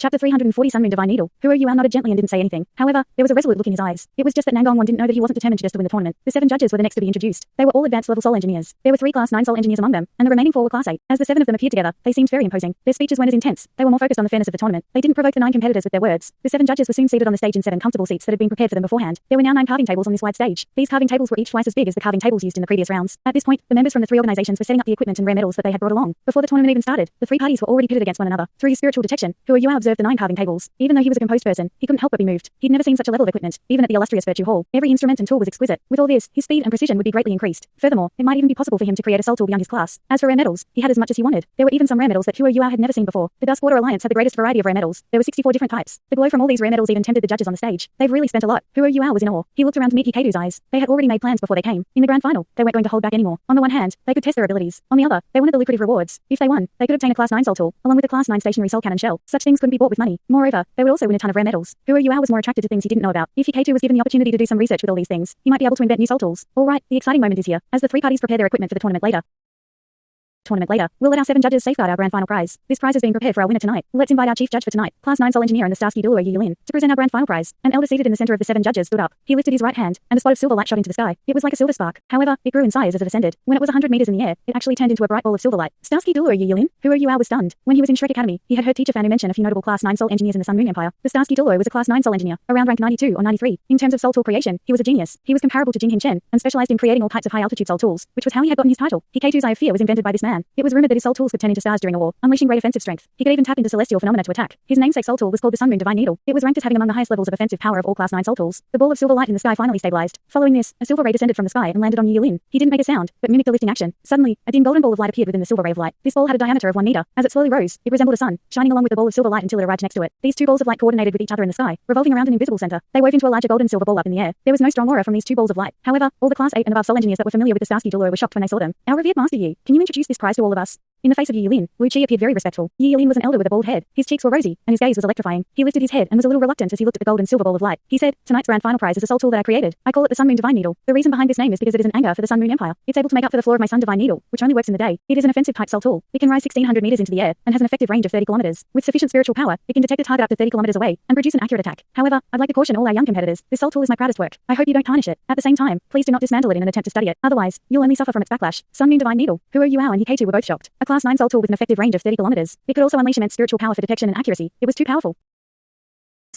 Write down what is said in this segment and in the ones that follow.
Chapter 340 Sunmoon Divine Needle. Huro Yuao nodded gently and didn't say anything. However, there was a resolute look in his eyes. It was just that Nangong didn't know that he wasn't determined just to win the tournament. The 7 judges were the next to be introduced. They were all advanced level soul engineers. There were 3 class 9 soul engineers among them, and the remaining 4 were class 8. As the 7 of them appeared together, they seemed very imposing. Their speeches weren't as intense. They were more focused on the fairness of the tournament. They didn't provoke the 9 competitors with their words. The 7 judges were soon seated on the stage in 7 comfortable seats that had been prepared for them beforehand. There were now 9 carving tables on this wide stage. These carving tables were each twice as big as the carving tables used in the previous rounds. At this point, the members from the 3 organizations were setting up the equipment and rare metals that they had brought along. Before the tournament even started, the 3 parties were already pitted against one another. Through his spiritual detection, Huro Yuao observed the 9 carving tables. Even though he was a composed person, he couldn't help but be moved. He'd never seen such a level of equipment, even at the illustrious Virtue Hall. Every instrument and tool was exquisite. With all this, his speed and precision would be greatly increased. Furthermore, it might even be possible for him to create a soul tool beyond his class. As for rare metals, he had as much as he wanted. There were even some rare metals that Huro Yuao had never seen before. The Duskwater Alliance had the greatest variety of rare metals. There were 64 different types. The glow from all these rare metals even tempted the judges on the stage. They've really spent a lot. Huro Yuao was in awe. He looked around to meet Hikaitu's eyes. They had already made plans before they came. In the grand final, they weren't going to hold back anymore. On the one hand, they could test their abilities. On the other, they wanted the lucrative rewards. If they won, they could obtain a class 9 soul tool, along with a class 9 stationary soul cannon shell. Such things couldn't be bought with money. Moreover, they would also win a ton of rare metals. Huro Yuao was more attracted to things he didn't know about. If Hikaitu was given the opportunity to do some research with all these things, he might be able to invent new soul tools. All right, the exciting moment is here. As the 3 parties prepare their equipment for the tournament later, we'll let our 7 judges safeguard our grand final prize. This prize is being prepared for our winner tonight. Let's invite our chief judge for tonight, class 9 soul engineer and the Starsky Douluo Yulin, to present our grand final prize. An elder seated in the center of the 7 judges stood up. He lifted his right hand, and a spot of silver light shot into the sky. It was like a silver spark. However, it grew in size as it ascended. When it was 100 meters in the air, it actually turned into a bright ball of silver light. Starsky Douluo Yulin, Huro Yuao was stunned. When he was in Shrek Academy, he had heard teacher Fanu mention a few notable class 9 soul engineers in the Sunmoon Empire. The Starsky Douluo was a class 9 soul engineer, around rank 92 or 93. In terms of soul tool creation, he was a genius. He was comparable to Jinghin Chen, and specialized in creating all types of high altitude soul tools, which was how he had gotten his title. Hikaitu's Eye of Fear was invented by this man. It was rumored that his soul tools could turn into stars during a war, unleashing great offensive strength. He could even tap into celestial phenomena to attack. His namesake soul tool was called the Sunmoon Divine Needle. It was ranked as having among the highest levels of offensive power of all class 9 soul tools. The ball of silver light in the sky finally stabilized. Following this, a silver ray descended from the sky and landed on Yulin. He didn't make a sound, but mimicked the lifting action. Suddenly, a dim golden ball of light appeared within the silver ray of light. This ball had a diameter of 1 meter. As it slowly rose, it resembled a sun, shining along with the ball of silver light until it arrived next to it. These 2 balls of light coordinated with each other in the sky, revolving around an invisible center. They wove into a larger golden silver ball up in the air. There was no strong aura from these 2 balls of light. However, all the class 8 and above soul engineers that were familiar with the Starsky Douluo were shocked when they saw them. Our revered master Yi, can you introduce this prize to all of us? In the face of Yi Yulin, Wu Qi appeared very respectful. Yi Yulin was an elder with a bald head. His cheeks were rosy, and his gaze was electrifying. He lifted his head and was a little reluctant as he looked at the gold and silver ball of light. He said, "Tonight's grand final prize is a soul tool that I created. I call it the Sunmoon Divine Needle. The reason behind this name is because it is an anger for the Sunmoon Empire. It's able to make up for the flaw of my Sun Divine Needle, which only works in the day. It is an offensive type soul tool. It can rise 1600 meters into the air and has an effective range of 30 kilometers. With sufficient spiritual power, it can detect a target up to 30 kilometers away and produce an accurate attack. However, I'd like to caution all our young competitors. This soul tool is my proudest work. I hope you don't tarnish it. At the same time, please do not dismantle it in an attempt to study it. Otherwise, you'll only suffer from its backlash." Sunmoon Divine Needle. Huro Yuao and Hikaitu were both shocked. A class 9 soul tool with an effective range of 30 kilometers. It could also unleash immense spiritual power for detection and accuracy. It was too powerful.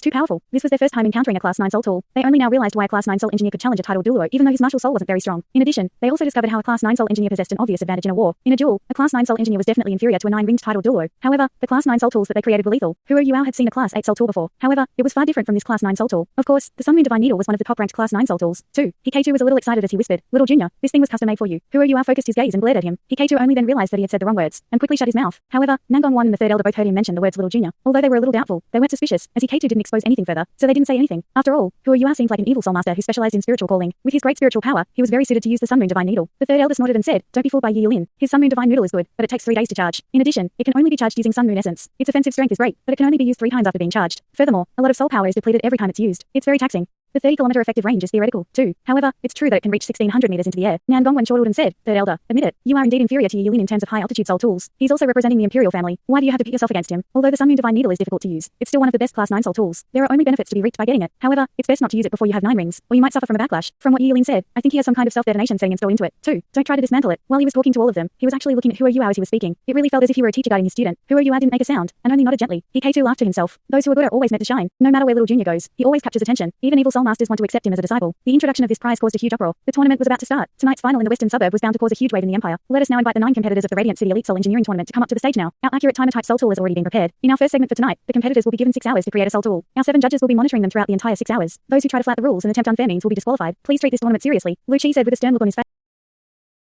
Too powerful. This was their first time encountering a class 9 soul tool. They only now realized why a class 9 soul engineer could challenge a titled Douluo, even though his martial soul wasn't very strong. In addition, they also discovered how a class 9 soul engineer possessed an obvious advantage in a war. In a duel, a class 9 soul engineer was definitely inferior to a 9-ringed titled Douluo. However, the class 9 soul tools that they created were lethal. Huro Yuao had seen a class 8 soul tool before. However, it was far different from this class 9 soul tool. Of course, the Sunmoon Divine Needle was one of the top-ranked class 9 soul tools, too. Hikaitu was a little excited as he whispered, "Little Junior, this thing was custom-made for you." Huro Yuao focused his gaze and glared at him. Hikaitu only then realized that he had said the wrong words, and quickly shut his mouth. However, Nangong and the 3rd elder both heard him mention the words Little Junior. Although they were a little doubtful, they weren't suspicious, as Hikaitu didn't expose anything further, so they didn't say anything. After all, Huro Yuao seemed like an evil soul master who specialized in spiritual calling. With his great spiritual power, he was very suited to use the Sunmoon Divine Needle. The 3rd elder snorted and said, "Don't be fooled by Yi Yulin. His Sunmoon Divine Needle is good, but it takes 3 days to charge. In addition, it can only be charged using Sunmoon essence. Its offensive strength is great, but it can only be used 3 times after being charged. Furthermore, a lot of soul power is depleted every time it's used. It's very taxing." The 30-kilometer effective range is theoretical, too. However, it's true that it can reach 1600 meters into the air. Nangong chortled and said, "Third elder, admit it. You are indeed inferior to Yi Yulin in terms of high-altitude soul tools. He's also representing the Imperial family. Why do you have to pit yourself against him? Although the Sunmoon Divine Needle is difficult to use, it's still one of the best class 9 soul tools. There are only benefits to be reaped by getting it. However, it's best not to use it before you have 9 rings, or you might suffer from a backlash." From what Yi Yulin said, I think he has some kind of self-detonation setting installed into it, too. Don't try to dismantle it. While he was talking to all of them, he was actually looking at Huro Yuao as he was speaking. It really felt as if he were a teacher guiding his student. Huro Yuao didn't make a sound, and only nodded gently. Hikaitu laughed to himself. Those who are good are always meant to shine. No matter where Little Junior goes, he always captures attention. Even evil soul masters want to accept him as a disciple. The introduction of this prize caused a huge uproar. The tournament was about to start. Tonight's final in the western suburb was bound to cause a huge wave in the empire. Let us now invite the 9 competitors of the Radiant City Elite Soul Engineering Tournament to come up to the stage now. Our accurate timer-type soul tool has already been prepared. In our first segment for tonight, the competitors will be given 6 hours to create a soul tool. Our 7 judges will be monitoring them throughout the entire 6 hours. Those who try to flout the rules and attempt unfair means will be disqualified. Please treat this tournament seriously, Wu Qi said with a stern look on his face.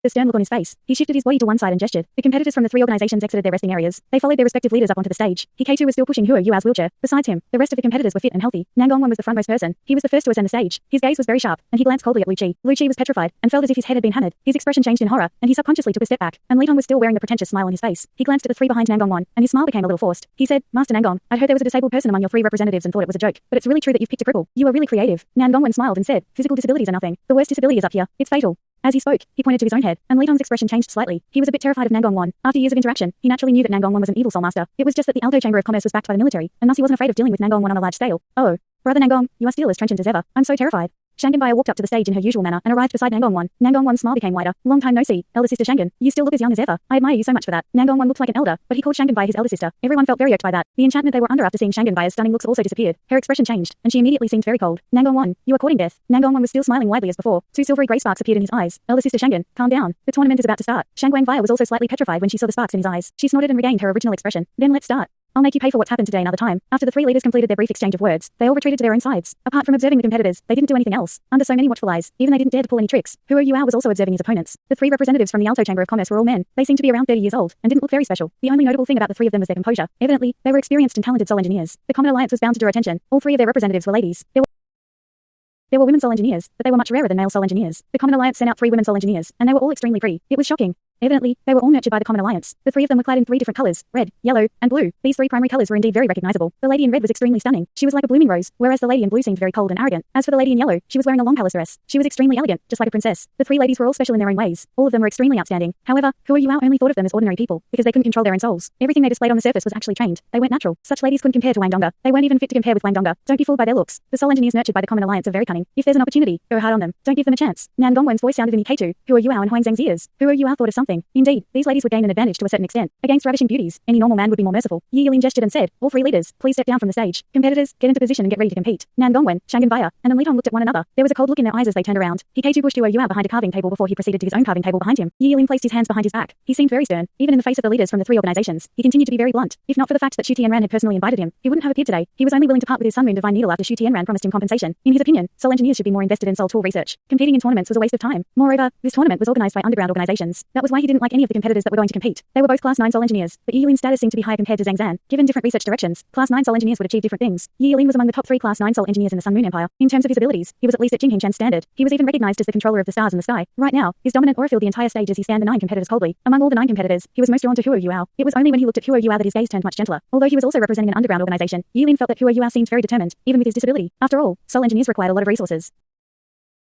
The stern look on his face. He shifted his body to one side and gestured. The competitors from the 3 organizations exited their resting areas. They followed their respective leaders up onto the stage. Hikaitu was still pushing Huro Yuao's wheelchair. Besides him, the rest of the competitors were fit and healthy. Nangong was the frontmost person. He was the first to ascend the stage. His gaze was very sharp, and he glanced coldly at Wu Qi. Wu Qi was petrified, and felt as if his head had been hammered. His expression changed in horror, and he subconsciously took a step back. And Li Tong was still wearing the pretentious smile on his face. He glanced at the 3 behind Nangong, and his smile became a little forced. He said, "Master Nangong, I'd heard there was a disabled person among your 3 representatives and thought it was a joke. But it's really true that you've picked a cripple. You are really creative." Nangong smiled and said, "Physical disabilities are nothing. The worst disability is up here. It's fatal." As he spoke, he pointed to his own head, and Li Tong's expression changed slightly. He was a bit terrified of Nangongwan. After years of interaction, he naturally knew that Nangongwan was an evil soul master. It was just that the Alto Chamber of Commerce was backed by the military, and thus he wasn't afraid of dealing with Nangongwan on a large scale. Oh, brother Nangong, you are still as trenchant as ever. I'm so terrified. Shanganbaya walked up to the stage in her usual manner and arrived beside Nangongwan. Nangongwan's smile became wider. Long time no see, elder sister Shangan. You still look as young as ever. I admire you so much for that. Nangongwan looked like an elder, but he called Shanganbaya his elder sister. Everyone felt very irked by that. The enchantment they were under after seeing Shanganbaya's stunning looks also disappeared. Her expression changed, and she immediately seemed very cold. Nangongwan, you are courting death. Nangongwan was still smiling widely as before. Two silvery grey sparks appeared in his eyes. Elder sister Shangan, calm down. The tournament is about to start. Shangwangvaya was also slightly petrified when she saw the sparks in his eyes. She snorted and regained her original expression. Then let's start. I'll make you pay for what's happened today another time. After the three leaders completed their brief exchange of words, they all retreated to their own sides. Apart from observing the competitors, they didn't do anything else. Under so many watchful eyes, even they didn't dare to pull any tricks. Huo Yuao was also observing his opponents. The three representatives from the Alto Chamber of Commerce were all men. They seemed to be around 30 years old, and didn't look very special. The only notable thing about the three of them was their composure. Evidently, they were experienced and talented soul engineers. The Common Alliance was bound to draw attention. All three of their representatives were ladies. There were women soul engineers, but they were much rarer than male soul engineers. The Common Alliance sent out 3 women soul engineers, and they were all extremely pretty. It was shocking. Evidently, they were all nurtured by the Common Alliance. The 3 of them were clad in 3 different colors, red, yellow, and blue. These 3 primary colors were indeed very recognizable. The lady in red was extremely stunning. She was like a blooming rose, whereas the lady in blue seemed very cold and arrogant. As for the lady in yellow, she was wearing a long palace dress. She was extremely elegant, just like a princess. The 3 ladies were all special in their own ways. All of them were extremely outstanding. However, Huo Yuao only thought of them as ordinary people, because they couldn't control their own souls. Everything they displayed on the surface was actually trained. They weren't natural. Such ladies couldn't compare to Wang Donga. They weren't even fit to compare with Wang Donga. Don't be fooled by their looks. The soul engineers nurtured by the Common Alliance are very cunning. If there's an opportunity, go hard on them. Don't give them a chance. Nan Gongwen's voice sounded in Iketu, Huo Yuao and Huang Zheng's ears. Huo Yuao thought of something. Indeed, these ladies would gain an advantage to a certain extent. Against ravishing beauties, any normal man would be more merciful. Yi Yilin gestured and said, all 3 leaders, please step down from the stage. Competitors, get into position and get ready to compete. Nan Gongwen, Shanganbaya, and then Li Tong looked at one another. There was a cold look in their eyes as they turned around. Iketu pushed Huo Yuao behind a carving table before he proceeded to his own carving table behind him. Yi Yilin placed his hands behind his back. He seemed very stern. Even in the face of the leaders from the 3 organizations, he continued to be very blunt. If not for the fact that Shu Tianran had personally invited him, he wouldn't have appeared today. He was only willing to part with his Sunmoon divine needle after Shu Tianran promised him compensation. In his opinion, soul engineers should be more invested in soul tool research. Competing in tournaments was a waste of time. Moreover, this tournament was organized by underground organizations. That was why he didn't like any of the competitors that were going to compete. They were both class 9 soul engineers, but Yi Yilin's status seemed to be higher compared to Zhang Zan. Given different research directions, class 9 soul engineers would achieve different things. Yi Yilin was among the top 3 class 9 soul engineers in the Sunmoon Empire. In terms of his abilities, he was at least at Jinghin Chen's standard. He was even recognized as the controller of the stars in the sky. Right now, his dominant aura filled the entire stage as he scanned the 9 competitors coldly. Among all the 9 competitors, he was most drawn to Huo Yuao. It was only when he looked at Huo Yuao that his gaze turned much gentler. Although he was also representing an underground organization, Yi Yilin felt that Huo Yuao seemed very determined, even with his disability. After all, soul engineers required a lot of resources.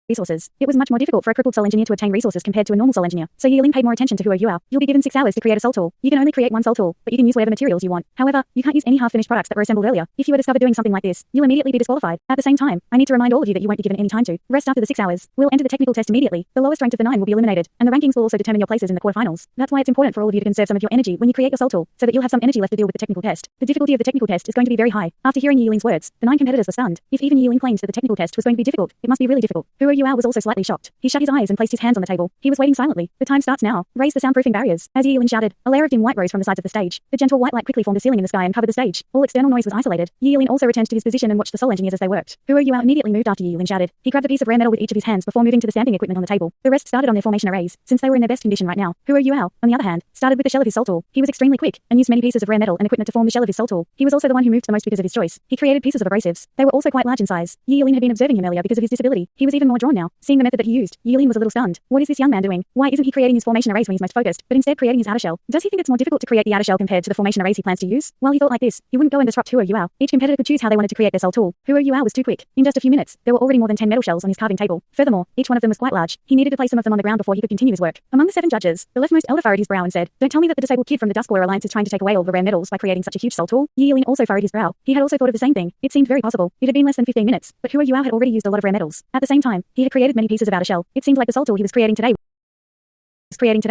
It was much more difficult for a crippled soul engineer to obtain resources compared to a normal soul engineer. So Yi Yilin paid more attention to Huo Yuao. You'll be given 6 hours to create a soul tool. You can only create 1 soul tool, but you can use whatever materials you want. However, you can't use any half-finished products that were assembled earlier. If you were discovered doing something like this, you'll immediately be disqualified. At the same time, I need to remind all of you that you won't be given any time to rest after the 6 hours. We'll enter the technical test immediately. The lowest ranked of the 9 will be eliminated, and the rankings will also determine your places in the quarterfinals. That's why it's important for all of you to conserve some of your energy when you create your soul tool, so that you'll have some energy left to deal with the technical test. The difficulty of the technical test is going to be very high. After hearing Yi Yilin's words, the 9 competitors were stunned. If even Yi Yilin claimed that the technical test was going to be difficult, it must be really difficult. Huo Yuao was also slightly shocked. He shut his eyes and placed his hands on the table. He was waiting silently. The time starts now. Raise the soundproofing barriers. As Yi Yilin shouted, a layer of dim white rose from the sides of the stage. The gentle white light quickly formed a ceiling in the sky and covered the stage. All external noise was isolated. Yi Yilin also returned to his position and watched the soul engineers as they worked. Huo Yuao immediately moved after Yi Yilin shouted. He grabbed a piece of rare metal with each of his hands before moving to the stamping equipment on the table. The rest started on their formation arrays, since they were in their best condition right now. Huo Yuao, on the other hand, started with the shell of his soul tool. He was extremely quick and used many pieces of rare metal and equipment to form the shell of his soul tool. He was also the one who moved the most because of his choice. He created pieces of abrasives. They were also quite large in size. Yi Yilin had been observing him earlier because of his disability. He was even more drawn now. Seeing the method that he used, Yi Yilin was a little stunned. What is this young man doing? Why isn't he creating his formation arrays when he's most focused, but instead creating his outer shell? Does he think it's more difficult to create the outer shell compared to the formation arrays he plans to use? While he thought like this, he wouldn't go and disrupt Huo Yuao. Each competitor could choose how they wanted to create their soul tool. Huo Yuao was too quick. In just a few minutes, there were already more than 10 metal shells on his carving table. Furthermore, each one of them was quite large. He needed to place some of them on the ground before he could continue his work. Among the 7 judges, the leftmost elder furrowed his brow and said, don't tell me that the disabled kid from the Duskwater Alliance is trying to take away all the rare metals by creating such a huge soul tool. Yi Yilin also furrowed his brow. He had also thought of the same thing. It seemed very possible. It had been less than 15 minutes, but Huo Yuao had already used a lot of rare metals. At the same time, he had created many pieces of outer shell. It seemed like the soul tool he was creating today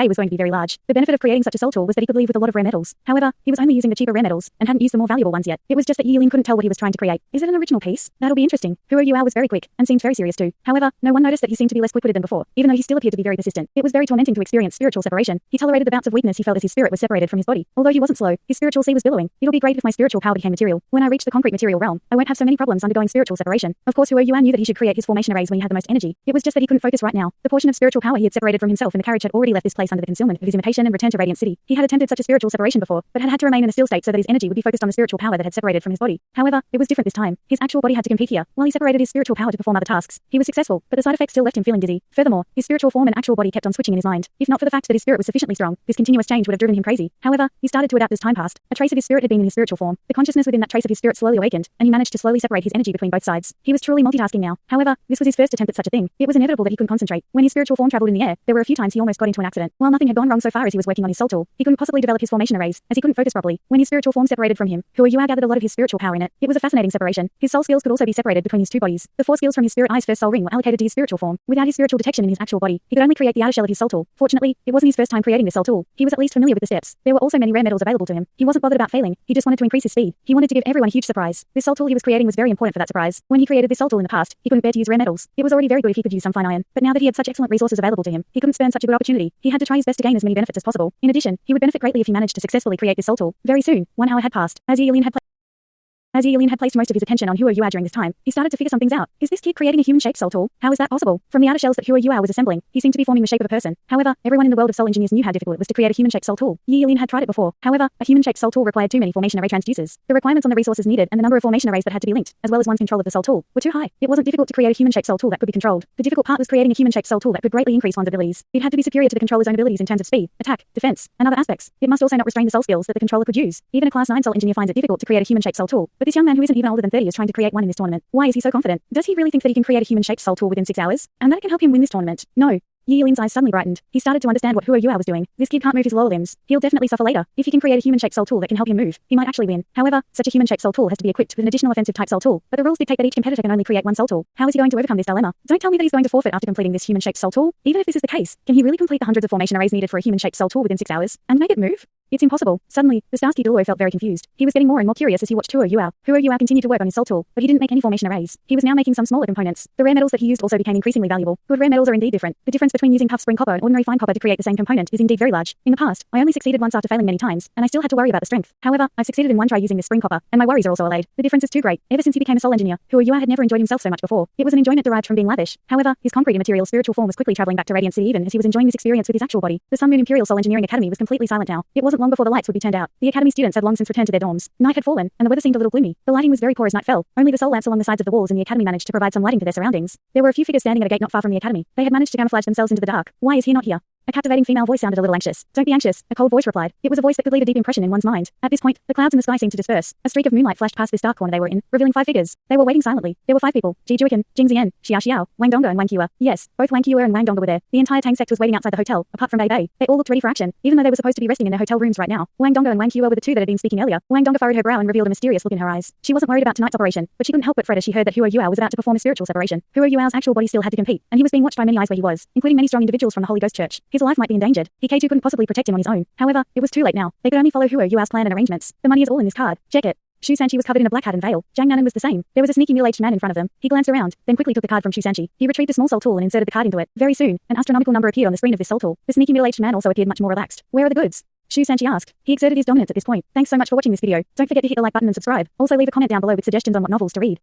was going to be very large. The benefit of creating such a soul tool was that he could leave with a lot of rare metals. However, he was only using the cheaper rare metals and hadn't used the more valuable ones yet. It was just that Yi Yilin couldn't tell what he was trying to create. Is it an original piece? That'll be interesting. Huo Yuao was very quick and seemed very serious too. However, no one noticed that he seemed to be less quick-witted than before, even though he still appeared to be very persistent. It was very tormenting to experience spiritual separation. He tolerated the bouts of weakness he felt as his spirit was separated from his body. Although he wasn't slow, his spiritual sea was billowing. It'll be great if my spiritual power became material. When I reach the concrete material realm, I won't have so many problems undergoing spiritual separation. Of course, Huo Yuao knew that he should create his formation arrays when he had the most energy. It was just that he couldn't focus right now. The portion of spiritual power he had separated from himself in the carriage had already already left this place under the concealment of his imitation and returned to Radiant City. He had attempted such a spiritual separation before, but had to remain in a still state so that his energy would be focused on the spiritual power that had separated from his body. However, it was different this time. His actual body had to compete here. While he separated his spiritual power to perform other tasks, he was successful, but the side effects still left him feeling dizzy. Furthermore, his spiritual form and actual body kept on switching in his mind. If not for the fact that his spirit was sufficiently strong, this continuous change would have driven him crazy. However, he started to adapt as time passed. A trace of his spirit had been in his spiritual form. The consciousness within that trace of his spirit slowly awakened, and he managed to slowly separate his energy between both sides. He was truly multitasking now. However, this was his first attempt at such a thing. It was inevitable that he couldn't concentrate. When his spiritual form traveled in the air, there were a few times he almost got into an accident. While nothing had gone wrong so far as he was working on his soul tool, he couldn't possibly develop his formation arrays, as he couldn't focus properly. When his spiritual form separated from him, Hua Yua gathered a lot of his spiritual power in it. It was a fascinating separation. His soul skills could also be separated between his two bodies. The 4 skills from his spirit eye's first soul ring were allocated to his spiritual form. Without his spiritual detection in his actual body, he could only create the outer shell of his soul tool. Fortunately, it wasn't his first time creating this soul tool. He was at least familiar with the steps. There were also many rare metals available to him. He wasn't bothered about failing. He just wanted to increase his speed. He wanted to give everyone a huge surprise. This soul tool he was creating was very important for that surprise. When he created this soul tool in the past, he couldn't bear to use rare metals. It was already very good if he could use some fine iron, but now that he had such excellent resources available to him, he couldn't spurn such a good opportunity. He had to try his best to gain as many benefits as possible. In addition, he would benefit greatly if he managed to successfully create this soul tool. Very soon, 1 hour had passed. As Yi Yilin had placed most of his attention on Hua Yua during this time, he started to figure some things out. Is this kid creating a human-shaped soul tool? How is that possible? From the outer shells that Hua Yua was assembling, he seemed to be forming the shape of a person. However, everyone in the world of soul engineers knew how difficult it was to create a human-shaped soul tool. Yi Yilin had tried it before. However, a human-shaped soul tool required too many formation array transducers. The requirements on the resources needed and the number of formation arrays that had to be linked, as well as one's control of the soul tool, were too high. It wasn't difficult to create a human-shaped soul tool that could be controlled. The difficult part was creating a human-shaped soul tool that could greatly increase one's abilities. It had to be superior to the controller's own abilities in terms of speed, attack, defense, and other aspects. It must also not restrain the soul skills that the controller could use. Even a class 9 soul engineer finds it difficult to create a human-shaped soul tool, but this young man who isn't even older than 30 is trying to create one in this tournament. Why is he so confident? Does he really think that he can create a human-shaped soul tool within 6 hours, and that it can help him win this tournament? No. Yi Yilin's eyes suddenly brightened. He started to understand what Hua Yua was doing. This kid can't move his lower limbs. He'll definitely suffer later. If he can create a human-shaped soul tool that can help him move, he might actually win. However, such a human-shaped soul tool has to be equipped with an additional offensive type soul tool, but the rules dictate that each competitor can only create one soul tool. How is he going to overcome this dilemma? Don't tell me that he's going to forfeit after completing this human-shaped soul tool. Even if this is the case, can he really complete the hundreds of formation arrays needed for a human-shaped soul tool within 6 hours, and make it move? It's impossible. Suddenly, the Starsky Douluo felt very confused. He was getting more and more curious as he watched Hua Yua. Hua Yua continued to work on his soul tool, but he didn't make any formation arrays. He was now making some smaller components. The rare metals that he used also became increasingly valuable. Good rare metals are indeed different. The difference between using tough spring copper and ordinary fine copper to create the same component is indeed very large. In the past, I only succeeded once after failing many times, and I still had to worry about the strength. However, I succeeded in one try using this spring copper, and my worries are also allayed. The difference is too great. Ever since he became a soul engineer, Hua Yua had never enjoyed himself so much before. It was an enjoyment derived from being lavish. However, his concrete immaterial spiritual form was quickly traveling back to Radiant City even as he was enjoying this experience with his actual body. The Sunmoon Imperial Soul Engineering Academy was completely silent now. It wasn't long before the lights would be turned out. The academy students had long since returned to their dorms. Night had fallen, and the weather seemed a little gloomy. The lighting was very poor as night fell. Only the soul lamps along the sides of the walls in the academy managed to provide some lighting to their surroundings. There were a few figures standing at a gate not far from the academy. They had managed to camouflage themselves into the dark. Why is he not here? A captivating female voice sounded a little anxious. Don't be anxious, a cold voice replied. It was a voice that could leave a deep impression in one's mind. At this point, the clouds in the sky seemed to disperse. A streak of moonlight flashed past this dark corner they were in, revealing 5 figures. They were waiting silently. There were 5 people: Ji Juikan, Jing Zian, Xia Xiao, Wang Donga and Wang Qia. Yes, both Wang Qia and Wang Donga were there. The entire Tang Sect was waiting outside the hotel, apart from Bei Bei. They all looked ready for action, even though they were supposed to be resting in their hotel rooms right now. Wang Donga and Wang Qia were the 2 that had been speaking earlier. Wang Donga furrowed her brow and revealed a mysterious look in her eyes. She wasn't worried about tonight's operation, but she couldn't help but fret as she heard that Hua Yua was about to perform a spiritual separation. Hua Yua's actual body still had to compete, and he was being watched by many eyes where he was, including many strong individuals from the Holy Ghost Church. His life might be endangered. Hikaiju couldn't possibly protect him on his own. However, it was too late now. They could only follow Hua Yua's plan and arrangements. The money is all in this card. Check it. Shu Sanchi was covered in a black hat and veil. Jiang Nanan was the same. There was a sneaky middle-aged man in front of them. He glanced around, then quickly took the card from Shu Sanchi. He retrieved a small soul tool and inserted the card into it. Very soon, an astronomical number appeared on the screen of this soul tool. The sneaky middle-aged man also appeared much more relaxed. Where are the goods? Shu Sanchi asked. He exerted his dominance at this point. Thanks so much for watching this video. Don't forget to hit the like button and subscribe. Also leave a comment down below with suggestions on what novels to read.